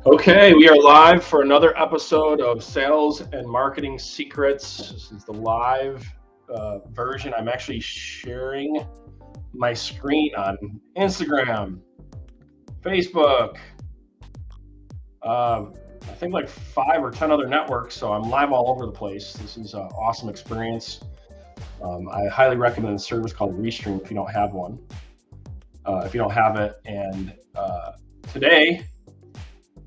Okay, we are live for another episode of Sales and Marketing Secrets. This is the live version. I'm actually sharing my screen on Instagram, Facebook, I think like 5 or 10 other networks. So I'm live all over the place. This is an awesome experience. I highly recommend a service called Restream if you don't have one. If you don't have it, and today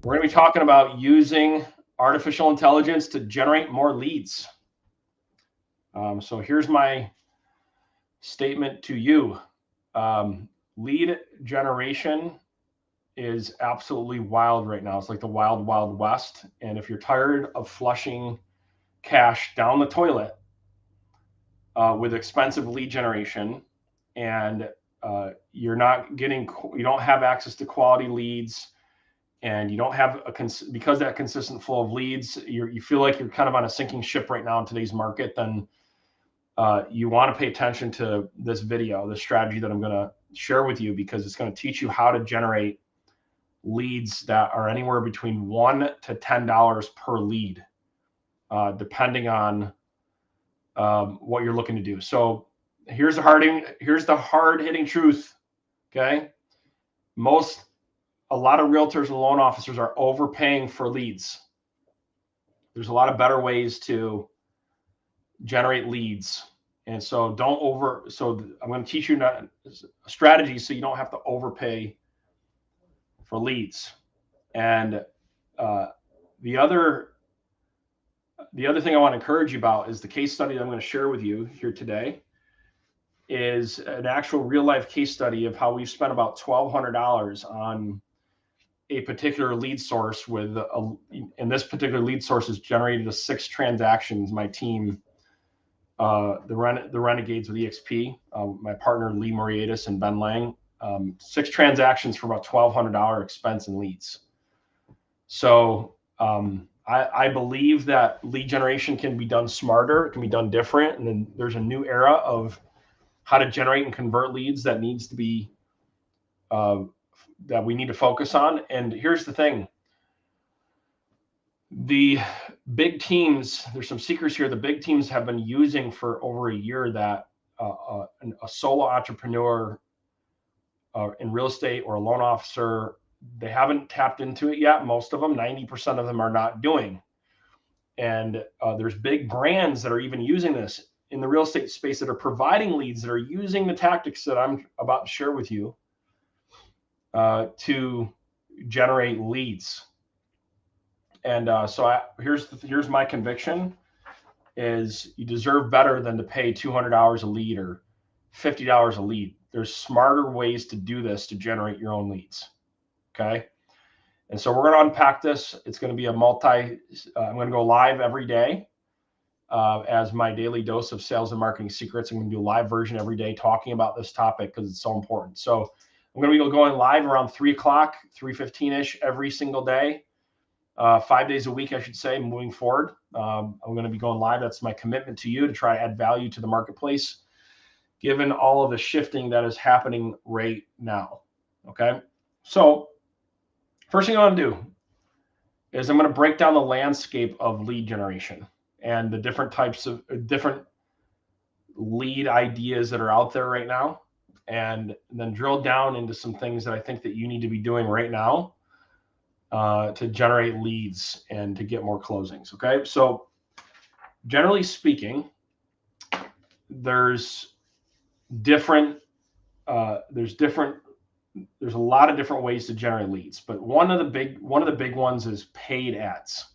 we're going to be talking about using artificial intelligence to generate more leads. So here's my statement to you. Lead generation is absolutely wild right now. It's like the wild, wild west. And if you're tired of flushing cash down the toilet with expensive lead generation, and you don't have access to quality leads, and you don't have because that consistent flow of leads, you feel like you're kind of on a sinking ship right now in today's market, then you want to pay attention to this video, the strategy that I'm going to share with you, because it's going to teach you how to generate leads that are anywhere between $1 to $10 per lead, depending on what you're looking to do. So here's the hard hitting truth. Okay, a lot of realtors and loan officers are overpaying for leads. There's a lot of better ways to generate leads. And so I'm going to teach you a strategy so you don't have to overpay for leads. And the other thing I want to encourage you about is the case study that I'm going to share with you here today is an actual real life case study of how we've spent about $1,200 on a particular lead source and this particular lead source has generated 6 transactions. My team, the Renegades with EXP, my partner Lee Moriatis and Ben Lang, 6 transactions for about $1,200 expense in leads. So I believe that lead generation can be done smarter, it can be done different, and then there's a new era of how to generate and convert leads that needs to be that we need to focus on. And here's the thing. The big teams, there's some secrets here. The big teams have been using for over a year that a solo entrepreneur in real estate or a loan officer, they haven't tapped into it yet. Most of them, 90% of them are not doing. And there's big brands that are even using this in the real estate space that are providing leads, that are using the tactics that I'm about to share with you to generate leads. And here's my conviction is you deserve better than to pay $200 a lead or $50 a lead. There's smarter ways to do this to generate your own leads. Okay. And so we're going to unpack this. It's going to be I'm going to go live every day as my daily dose of sales and marketing secrets. I'm going to do a live version every day talking about this topic because it's so important. So I'm going to be going live around 3 o'clock, 3:15-ish every single day, 5 days a week, I should say, moving forward. I'm going to be going live. That's my commitment to you, to try to add value to the marketplace, given all of the shifting that is happening right now. Okay. So first thing I want to do is I'm going to break down the landscape of lead generation and the different types of different lead ideas that are out there right now, and then drill down into some things that I think that you need to be doing right now to generate leads and to get more closings. Okay. So generally speaking, there's a lot of different ways to generate leads, but one of the big ones is paid ads,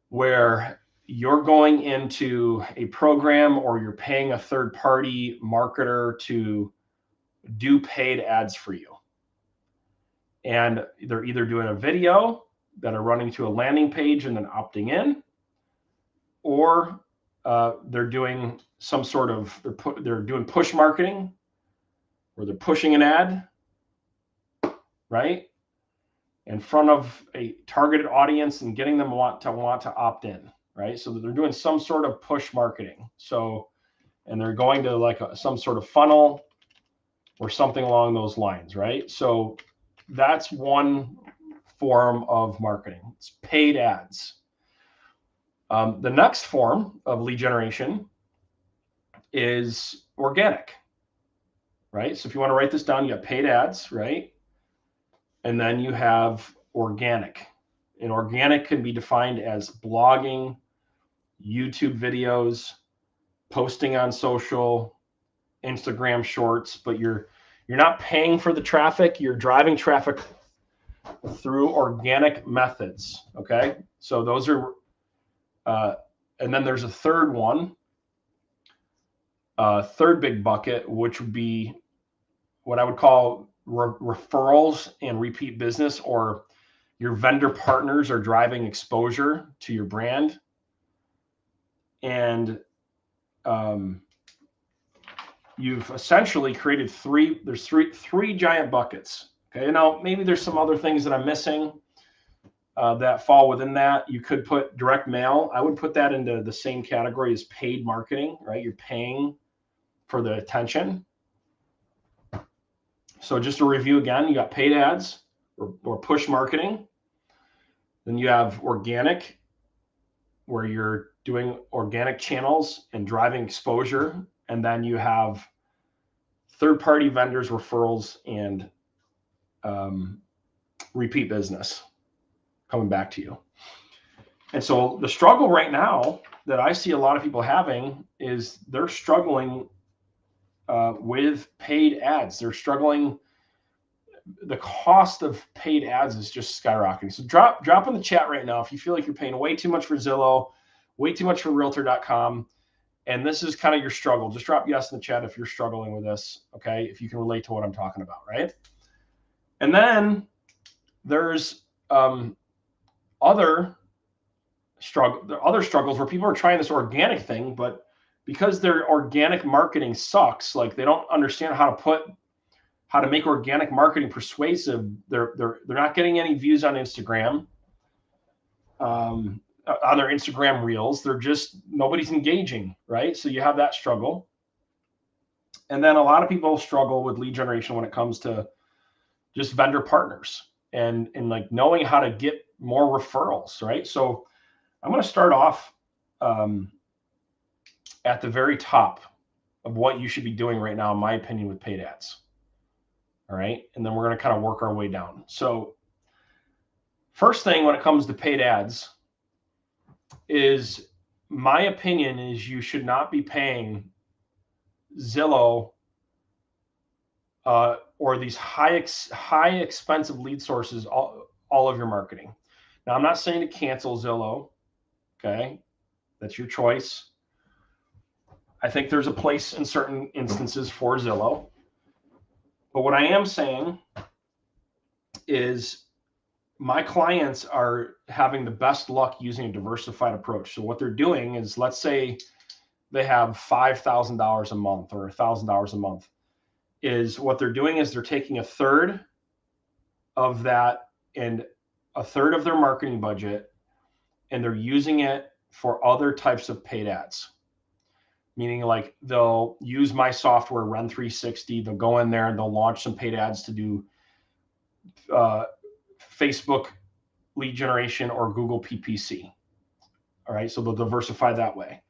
where you're going into a program or you're paying a third-party marketer to do paid ads for you. And they're either doing a video that are running to a landing page and then opting in, or they're doing some sort of, they're doing push marketing, where they're pushing an ad, right, in front of a targeted audience and getting them want to opt in, right? So they're doing some sort of push marketing. So, and they're going to like some sort of funnel or something along those lines, right? So that's one form of marketing. It's paid ads. The next form of lead generation is organic, right? So if you want to write this down, you got paid ads, right? And then you have organic. And organic can be defined as blogging, YouTube videos, posting on social, Instagram shorts, but you're not paying for the traffic, you're driving traffic through organic methods, okay? So those are, and then there's a third one, third big bucket, which would be what I would call referrals and repeat business, or your vendor partners are driving exposure to your brand. And you've essentially created three giant buckets. Okay, now maybe there's some other things that I'm missing that fall within that. You could put direct mail. I would put that into the same category as paid marketing, right? You're paying for the attention. So just to review again, you got paid ads or push marketing. Then you have organic, where you're doing organic channels and driving exposure. And then you have third-party vendors, referrals, and repeat business coming back to you. And so the struggle right now that I see a lot of people having is they're struggling with paid ads. They're struggling. The cost of paid ads is just skyrocketing. So drop in the chat right now if you feel like you're paying way too much for Zillow, way too much for Realtor.com, and this is kind of your struggle. Just drop yes in the chat if you're struggling with this, okay? If you can relate to what I'm talking about, right? And then there's other struggles where people are trying this organic thing, but because their organic marketing sucks, like they don't understand how to make organic marketing persuasive. They're not getting any views on Instagram, on their Instagram reels. Nobody's engaging, right? So you have that struggle. And then a lot of people struggle with lead generation when it comes to just vendor partners and like knowing how to get more referrals, right? So I'm going to start off at the very top of what you should be doing right now, in my opinion, with paid ads. All right. And then we're going to kind of work our way down. So first thing when it comes to paid ads is, my opinion is, you should not be paying Zillow or these high expensive lead sources all of your marketing. Now, I'm not saying to cancel Zillow. Okay. That's your choice. I think there's a place in certain instances for Zillow. But what I am saying is my clients are having the best luck using a diversified approach. So what they're doing is, let's say they have $5,000 a month or $1,000 a month, is what they're doing is they're taking a third of that and a third of their marketing budget, and they're using it for other types of paid ads. Meaning, like, they'll use my software, Run 360. They'll go in there and they'll launch some paid ads to do Facebook lead generation or Google PPC. All right, so they'll diversify that way.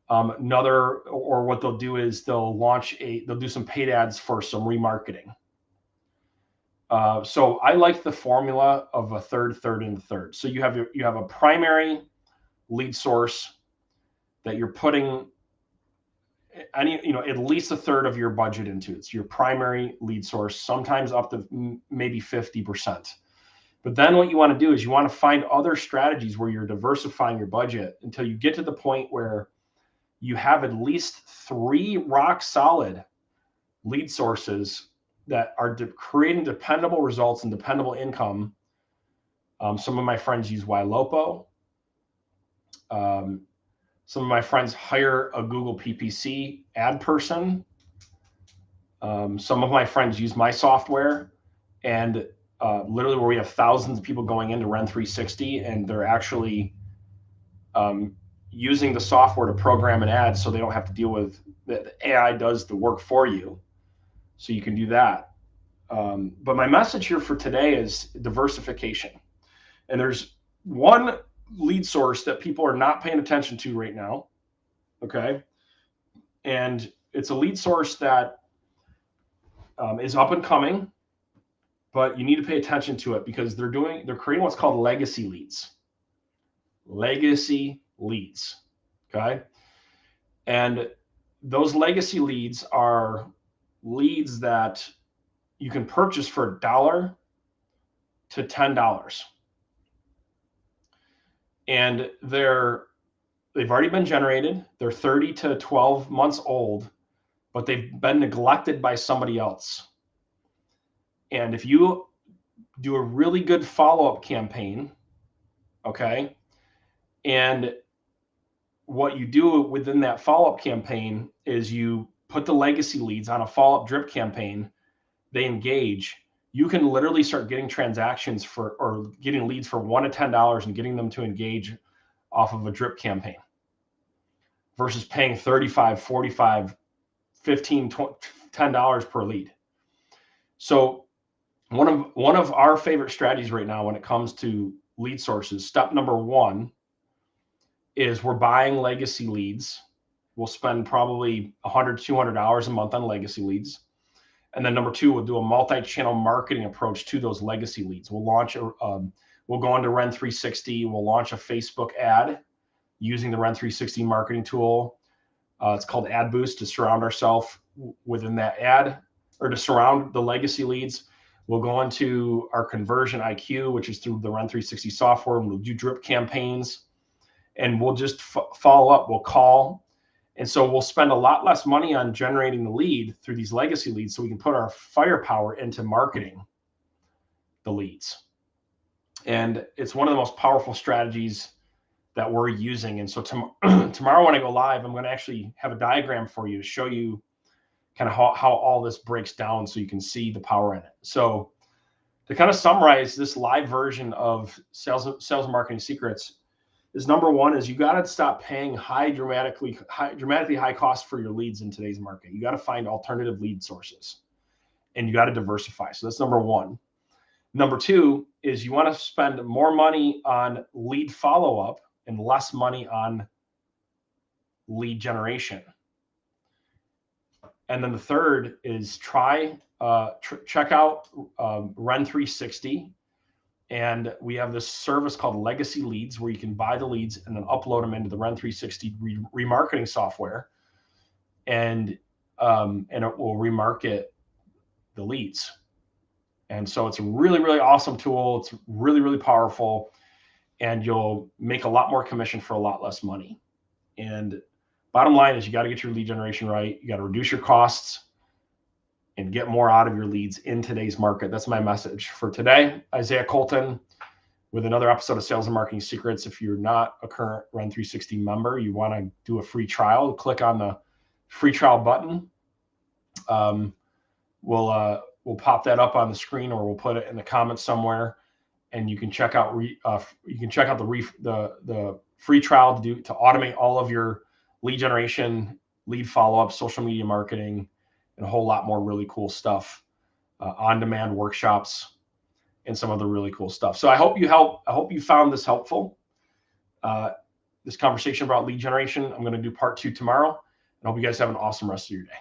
What they'll do is they'll do some paid ads for some remarketing. So I like the formula of a third, and third. So you have a primary lead source that you're putting at least a third of your budget into. It's your primary lead source, sometimes up to maybe 50%. But then what you want to do is you want to find other strategies where you're diversifying your budget until you get to the point where you have at least 3 rock solid lead sources that are creating dependable results and dependable income. Some of my friends use Ylopo. Some of my friends hire a Google PPC ad person. Some of my friends use my software, and literally where we have thousands of people going into Run 360, and they're actually using the software to program an ad so they don't have to deal with the AI does the work for you. So you can do that. But my message here for today is diversification. And there's one lead source that people are not paying attention to right now. Okay. And it's a lead source that is up and coming, but you need to pay attention to it because they're creating what's called legacy leads. Legacy leads. Okay. And those legacy leads are leads that you can purchase for $1 to $10. And they've already been generated. They're 30 to 12 months old, but they've been neglected by somebody else. And if you do a really good follow-up campaign, okay, and what you do within that follow-up campaign is you put the legacy leads on a follow-up drip campaign, they engage, you can literally start getting transactions or getting leads for $1 to $10 and getting them to engage off of a drip campaign versus paying $35, $45, $15, $10 per lead. So one of our favorite strategies right now when it comes to lead sources, step number one is we're buying legacy leads. We'll spend probably $100, $200 a month on legacy leads. And then number two, we'll do a multi-channel marketing approach to those legacy leads. We'll launch we'll go into Ren 360. We'll launch a Facebook ad using the Ren 360 marketing tool. It's called Ad Boost to surround ourselves within that ad or to surround the legacy leads. We'll go into our conversion IQ, which is through the Ren 360 software, and we'll do drip campaigns, and we'll just follow up. We'll call. And so we'll spend a lot less money on generating the lead through these legacy leads so we can put our firepower into marketing the leads. And it's one of the most powerful strategies that we're using. And so tomorrow when I go live, I'm going to actually have a diagram for you to show you kind of how all this breaks down so you can see the power in it. So to kind of summarize this live version of sales and marketing secrets is number one is you got to stop paying dramatically high cost for your leads in today's market. You got to find alternative lead sources and you got to diversify. So that's number one. Number two is you want to spend more money on lead follow-up and less money on lead generation. And then the third is check out Ren 360. And we have this service called Legacy Leads where you can buy the leads and then upload them into the Ren 360 remarketing software. And it will remarket the leads. And so it's a really, really awesome tool. It's really, really powerful. And you'll make a lot more commission for a lot less money. And bottom line is you got to get your lead generation right. You got to reduce your costs and get more out of your leads in today's market. That's my message for today. Isaiah Colton with another episode of Sales and Marketing Secrets. If you're not a current Ren 360 member, you want to do a free trial, click on the free trial button. We'll pop that up on the screen or we'll put it in the comments somewhere. And you can check out the free trial to automate all of your lead generation, lead follow-up, social media marketing, and a whole lot more really cool stuff, on-demand workshops, and some other really cool stuff. So I hope you found this helpful. This conversation about lead generation. I'm going to do part 2 tomorrow. And I hope you guys have an awesome rest of your day.